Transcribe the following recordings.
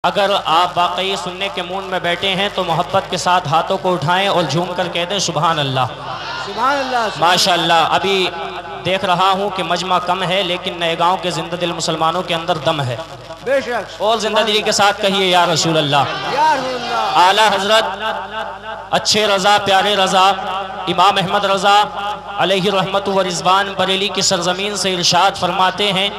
اگر آپ واقعی سننے کے مون میں بیٹھے ہیں تو محبت کے ساتھ ہاتھوں کو اٹھائیں اور جھوم کر کہہ دیں سبحان اللہ سبحان اللہ ماشاءاللہ۔ ابھی دیکھ رہا ہوں کہ مجمع کم ہے لیکن نئے گاؤں کے زندہ دل مسلمانوں کے اندر دم ہے، بے شک اور زندہ دلی کے ساتھ کہیے یا رسول اللہ۔ یا رسول اللہ۔ اعلیٰ حضرت اچھے رضا پیارے رضا امام احمد رضا علیہ رحمت و رضوان بریلی کی سرزمین سے ارشاد فرماتے ہیں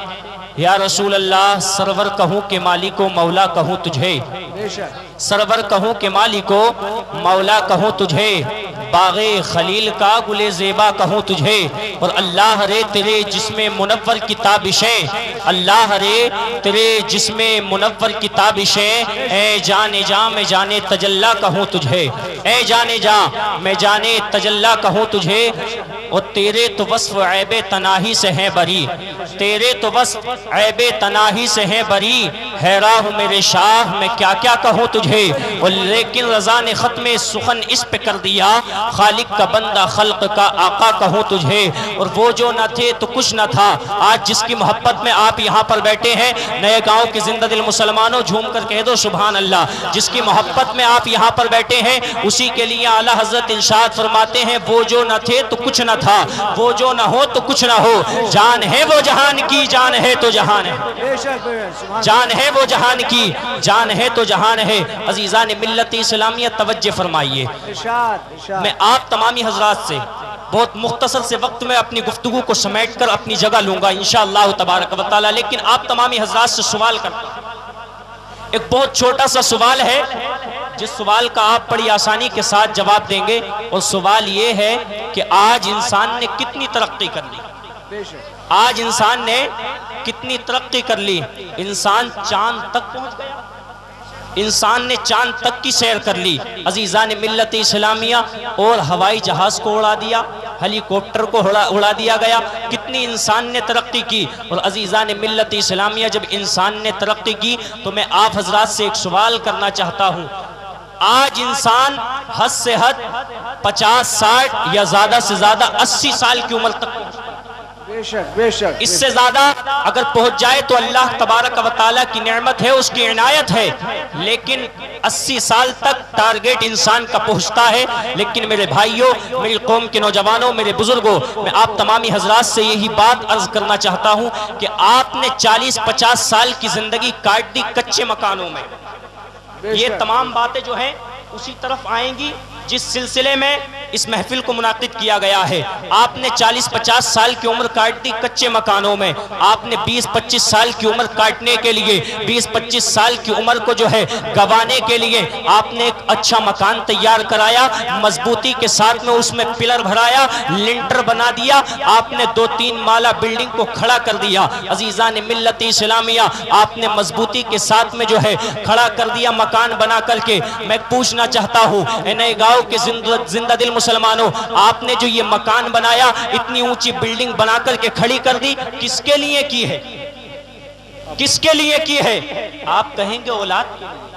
یا رسول اللہ سرور کہوں کہ مالک و مولا کہوں تجھے، بے شک سرور کہوں کہ مالک و مولا کہوں تجھے، باغ خلیل کا گل زیبا کہوں تجھے، اور اللہ رے تیرے جسم منور کی تابشیں، اللہ رے تیرے جسم منور کی تابشیں، اے جانے جاں میں جانے تجلی کہوں تجھے، اے جانے جاں میں جانے تجلی کہوں تجھے، اور تیرے تو وصف عیب تناہی سے ہیں بری، تیرے تو وصف عیب تناہی سے ہیں بری، حیران ہوں میرے شاہ میں کیا کیا کہوں تجھے، اور لیکن رضا نے ختم سخن اس پہ کر دیا خالق کا بندہ خلق کا آقا کہوں تجھے، اور وہ جو نہ تھے تو کچھ نہ تھا، آج جس کی محبت میں آپ یہاں پر بیٹھے ہیں نئے گاؤں کے زندہ دل مسلمانوں جھوم کر کہہ دو سبحان اللہ، جس کی محبت میں آپ یہاں پر بیٹھے ہیں اسی کے لیے اعلیٰ حضرت ارشاد فرماتے ہیں وہ جو نہ تھے تو کچھ نہ تھا، وہ جو نہ ہو تو کچھ نہ ہو، جان ہے وہ جہان کی جان ہے تو جہان ہے، بے شک جان ہے وہ جہان کی جان ہے تو جہان ہے۔ عزیزان ملت اسلامیہ توجہ فرمائیے، میں آپ تمامی حضرات سے بہت مختصر سے وقت میں اپنی گفتگو کو سمیٹ کر اپنی جگہ لوں گا انشاءاللہ تبارک و تعالی، لیکن آپ تمامی حضرات سے سوال کرتا ہوں۔ ایک بہت چھوٹا سا سوال ہے جس سوال کا آپ بڑی آسانی کے ساتھ جواب دیں گے، اور سوال یہ ہے کہ آج انسان نے کتنی ترقی کر لی، آج انسان نے کتنی ترقی کر لی، انسان چاند تک پہنچ گیا، انسان نے چاند تک کی سیر کر لی عزیزان ملت اسلامیہ، اور ہوائی جہاز کو اڑا دیا، ہیلی کاپٹر کو اڑا دیا گیا، کتنی انسان نے ترقی کی۔ اور عزیزان ملت اسلامیہ جب انسان نے ترقی کی تو میں آپ حضرات سے ایک سوال کرنا چاہتا ہوں، آج انسان حد سے حد 50 60 یا زیادہ سے زیادہ 80 سال کی عمر تک پہنچ، بے شک بے شک، اس سے زیادہ اگر پہنچ جائے تو اللہ تبارک و تعالیٰ کی نعمت ہے، اس کی عنایت ہے، لیکن 80 سال تک ٹارگیٹ انسان کا پہنچتا ہے۔ لیکن میرے بھائیوں، میری قوم کے نوجوانوں، میرے بزرگوں، میں آپ تمامی حضرات سے یہی بات عرض کرنا چاہتا ہوں کہ آپ نے 40-50 سال کی زندگی کاٹ دی کچے مکانوں میں، یہ تمام باتیں جو ہیں اسی طرف آئیں گی جس سلسلے میں اس محفل کو منعقد کیا گیا ہے۔ آپ نے 40-50 سال کی عمر کاٹ دی کچے مکانوں میں، آپ نے 20-25 سال کی عمر کاٹنے کے لیے، 20-25 سال کی عمر کو جو ہے گوانے کے لیے آپ نے ایک اچھا مکان تیار کرایا، مضبوطی کے ساتھ میں اس میں پلر بھرایا، لنٹر بنا دیا، آپ نے 2-3 مالہ بلڈنگ کو کھڑا کر دیا۔ عزیزان ملت اسلامیہ آپ نے مضبوطی کے ساتھ میں جو ہے کھڑا کر دیا مکان بنا کر کے۔ میں پوچھنا چاہتا ہوں اے نئے گاؤں کے زندہ دل مسلمانوں، آپ نے جو یہ مکان بنایا، اتنی اونچی بلڈنگ بنا کر کے کھڑی کر دی، کس کے لیے کی ہے؟ کس کے لیے کی ہے؟ آپ کہیں گے اولاد کے لیے،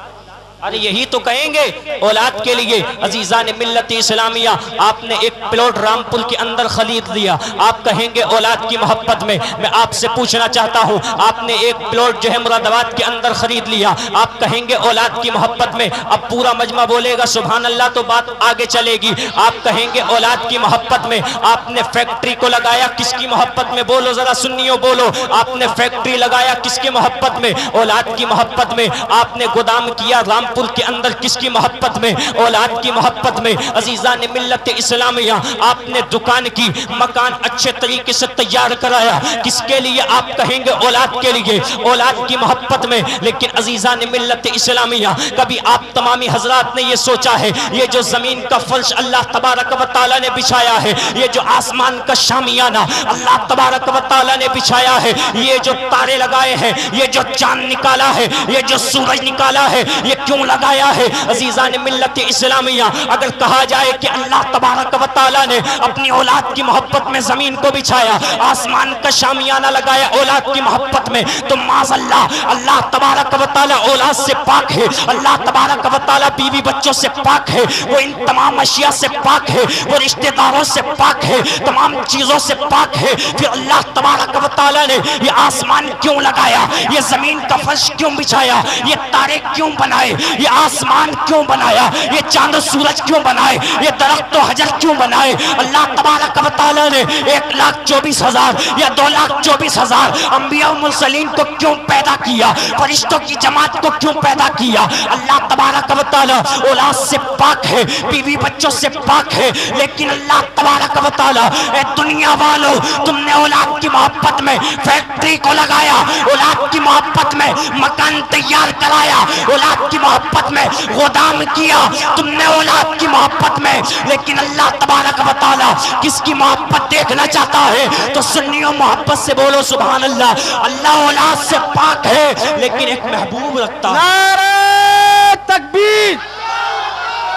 ارے یہی تو کہیں گے اولاد کے لیے۔ عزیزان ملت اسلامیہ آپ نے ایک پلاٹ رامپور کے اندر خرید لیا، آپ کہیں گے اولاد کی محبت میں۔ میں آپ سے پوچھنا چاہتا ہوں، آپ نے ایک پلاٹ جو ہے مراد آباد کے اندر خرید لیا، آپ کہیں گے اولاد کی محبت میں۔ اب پورا مجمع بولے گا سبحان اللہ تو بات آگے چلے گی، آپ کہیں گے اولاد کی محبت میں۔ آپ نے فیکٹری کو لگایا، کس کی محبت میں؟ بولو ذرا سنیو بولو، آپ نے فیکٹری لگایا کس کی محبت میں؟ اولاد کی محبت میں۔ آپ نے گودام کیا رامپور کے اندر کس کی محبت میں؟ اولاد کی محبت میں۔ عزیزان ملت اسلامیہ آپ نے دکان کی، مکان اچھے طریقے سے تیار کرایا، کس کے لیے؟ آپ کہیں گے اولاد کے لیے، اولاد کی محبت میں۔ لیکن عزیزان ملت اسلامیہ کبھی آپ تمامی حضرات نے یہ سوچا ہے یہ جو زمین کا فرش اللہ تبارک و تعالیٰ نے بچھایا ہے، یہ جو آسمان کا شامیانہ اللہ تبارک و تعالیٰ نے بچھایا ہے، یہ جو تارے لگائے ہیں، یہ جو چاند نکالا ہے، یہ جو سورج نکالا ہے، یہ کیوں کیوں لگایا ہے؟ عزیزان ملت اسلامیہ، اگر کہا جائے کہ اللہ تبارک و تعالیٰ نے اپنی اولاد کی محبت میں زمین کو بچھایا، آسمان کا شامیانہ لگایا اولاد کی محبت میں، تو معاذ اللہ تبارک و تعالیٰ اولاد سے پاک ہے، اللہ تبارک و تعالیٰ بیوی بچوں سے پاک ہے، وہ ان تمام اشیاء سے پاک ہے، وہ رشتہ داروں سے پاک ہے، تمام چیزوں سے پاک ہے، پھر اللہ تبارک و تعالیٰ نے یہ آسمان کیوں لگایا، یہ زمین کا فرش کیوں بچھایا، یہ تارے کیوں بنائے، یہ آسمان کیوں بنایا، یہ چاند و سورج کیوں بنائے، یہ درخت و حجر کیوں بنائے؟ اللہ تبارک و تعالیٰ نے 1,24,000 یا 2,24,000 انبیاء و مرسلین کو کیوں پیدا کیا، فرشتوں کی جماعت کو کیوں پیدا کیا؟ اللہ تبارک و تعالیٰ اولاد سے پاک ہے، بیوی بچوں سے پاک ہے، لیکن اللہ تبارک و تعالیٰ اے دنیا والو، تم نے اولاد کی محبت میں فیکٹری کو لگایا، اولاد کی محبت میں مکان تیار کرایا، اولاد کی محبت میں گودام کیا، تم نے اولاد کی محبت میں، لیکن اللہ تبارک و تعالیٰ کس کی محبت دیکھنا چاہتا ہے؟ تو سنیوں محبت سے بولو سبحان اللہ۔ اللہ اولاد سے پاک ہے لیکن ایک محبوب رکھتا ہے۔ نعرہ تکبیر،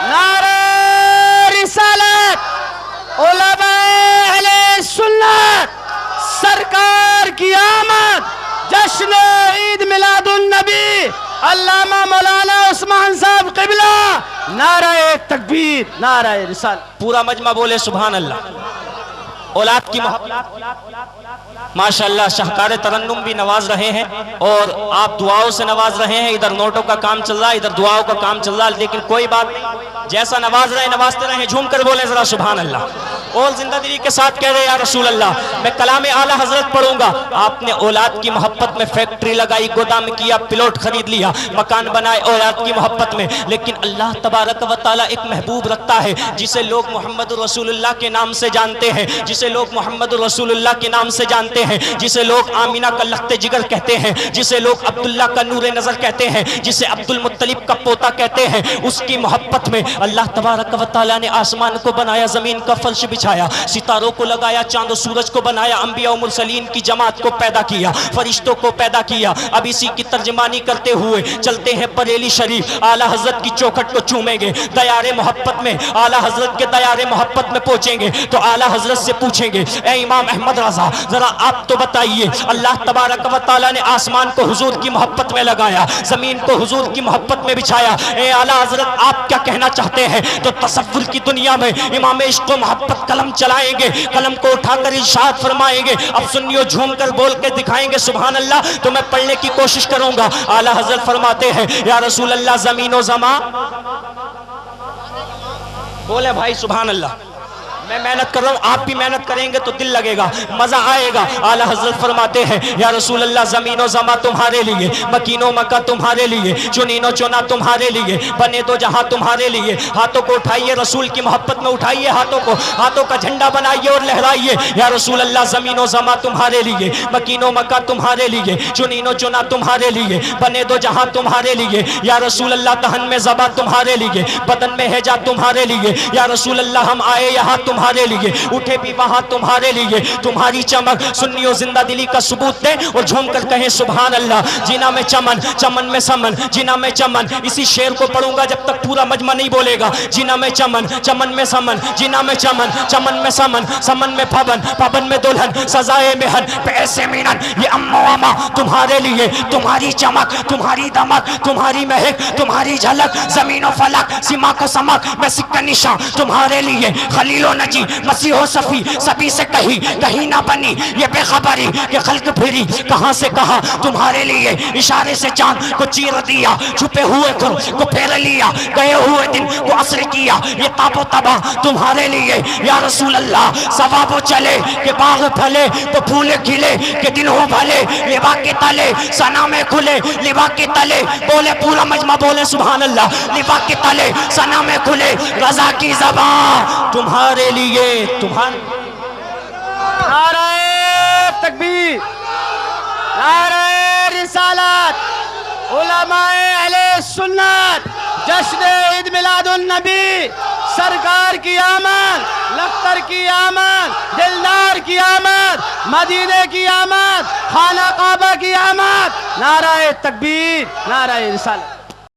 نعرہ رسالت، علماء اہل سنت، سرکار کی آمد، جشن عید میلاد النبی، علامہ مولانا عثمان صاحب قبلہ، نعرہ تکبیر، نعرہ رسالت۔ پورا مجمع بولے سبحان اللہ۔ اولاد کی محبت ماشاءاللہ شاہکار ترنم بھی نواز رہے ہیں اور آپ دعاؤں سے نواز رہے ہیں، ادھر نوٹوں کا کام چل رہا ہے، ادھر دعاؤں کا کام چل رہا ہے، لیکن کوئی بات نہیں، جیسا نواز رہے نوازتے رہیں، جھوم کر بولیں ذرا سبحان اللہ، اور زندہ دلی کے ساتھ کہہ رہے یا رسول اللہ۔ میں کلام اعلیٰ حضرت پڑھوں گا، آپ نے اولاد کی محبت میں فیکٹری لگائی، گودام کیا، پلاٹ خرید لیا، مکان بنائے اولاد کی محبت میں، لیکن اللہ تبارک و تعالیٰ ایک محبوب رکھتا ہے جسے لوگ محمد رسول اللہ کے نام سے جانتے ہیں، جسے لوگ محمد رسول اللہ کے نام سے جانتے ہیں، جسے لوگ آمینہ کا لخت جگر کہتے ہیں، جسے لوگ عبداللہ کا نور نظر کہتے ہیں، جسے عبد المطلب کا پوتا کہتے ہیں، اس کی محبت میں اللہ تبارک و تعالیٰ نے آسمان کو بنایا، زمین کا فرش بچھایا، ستاروں کو لگایا، چاند و سورج کو بنایا، انبیاء و مرسلین کی جماعت کو پیدا کیا، فرشتوں کو پیدا کیا۔ اب اسی کی ترجمانی کرتے ہوئے چلتے ہیں بریلی شریف، اعلیٰ حضرت کی چوکھٹ کو چومیں گے، دیار محبت میں اعلیٰ حضرت کے دیار محبت میں پہنچیں گے تو اعلیٰ حضرت سے پوچھیں گے اے امام احمد رضا ذرا آپ تو بتائیے، اللہ تبارک و تعالیٰ نے آسمان کو حضور کی محبت میں لگایا، زمین کو حضور کی محبت میں بچھایا، اے اعلیٰ حضرت آپ کیا کہنا چاہتے ہیں؟ تو تصور کی دنیا میں امام عشق و محبت قلم چلائیں گے، قلم کو اٹھا کر ارشاد فرمائیں گے، اب سنیو جھوم کر بول کے دکھائیں گے سبحان اللہ، تو میں پڑھنے کی کوشش کروں گا۔ اعلیٰ حضرت فرماتے ہیں یا رسول اللہ زمین و زمان، بولے بھائی سبحان اللہ، میں محنت کر رہا ہوں، آپ بھی محنت کریں گے تو دل لگے گا، مزہ آئے گا۔ اعلیٰ حضرت فرماتے ہیں یا رسول اللہ زمین و زماں تمہارے لیے، مکین و مکہ تمہارے لیے، چنین و چنا تمہارے لیے، بنے دو جہاں تمہارے لیے، ہاتھوں کو اٹھائیے رسول کی محبت میں اٹھائیے ہاتھوں کو، ہاتھوں کا جھنڈا بنائیے اور لہرائیے یا رسول اللہ زمین و زماں تمہارے لیے، مکین و مکہ تمہارے لیے، چنین و چنا تمہارے لیے، بنے دو جہاں تمہارے لیے یا رسول اللہ، دہن میں زبا تمہارے لیے، بدن میں ہیجا تمہارے لیے یا رسول اللہ، ہم آئے یہاں تمہارے لیے، اٹھے بھی وہاں تمہارے لیے، تمہاری چمک سنیو زندہ دلی کا ثبوت دیں اور جھوم کر کہیں سبحان اللہ۔ جینا میں چمن، چمن میں سمن، جینا میں چمن، اسی شعر کو پڑھوں گا جب تک پورا مجمع نہیں بولے گا۔ جینا میں چمن، چمن میں سمن، جینا میں چمن، چمن میں سمن، سمن میں پھبن، پھبن میں دلہن، سزائے مہن پہ ایسے مینن، یہ امو اما تمہارے لیے، تمہاری چمک، تمہاری دمک، تمہاری مہک، تمہاری جھلک، زمین و فلک، سما کو سمک، میں سکہ نشاں تمہارے لیے، خلیل و نجی مسیح و صفی سبھی سے کہیں نہ بنی یہ بے خبری کہ خلق پھری کہاں سے کہاں تمہارے لیے، اشارے سے چاند کو چیر دیا، چھپے ہوئے گھر کو پھیر لیا، گئے ہوئے دن کو عصر کیا، یہ تاب و تباہ تمہارے لیے یا رسول اللہ۔ ثواب و چلے کہ باغ پھلے تو پھول کھلے کہ دن ہو بھلے، لبا کے تلے سنا میں کھلے، لبا کے تلے بولے پورا مجمع بولے سبحان اللہ، لبا کے تلے سنا میں کھلے، رضا کی زبان تمہارے لیے، تمہارے نعرہ تکبیر، نعرہ رسالت، علماء اہل سنت، جشن عید میلاد النبی، سرکار کی آمد، لختر کی آمد، دلدار کی آمد، مدینے کی آمد، خانہ کعبہ کی آمد، نعرہ تکبیر، نعرہ رسالت۔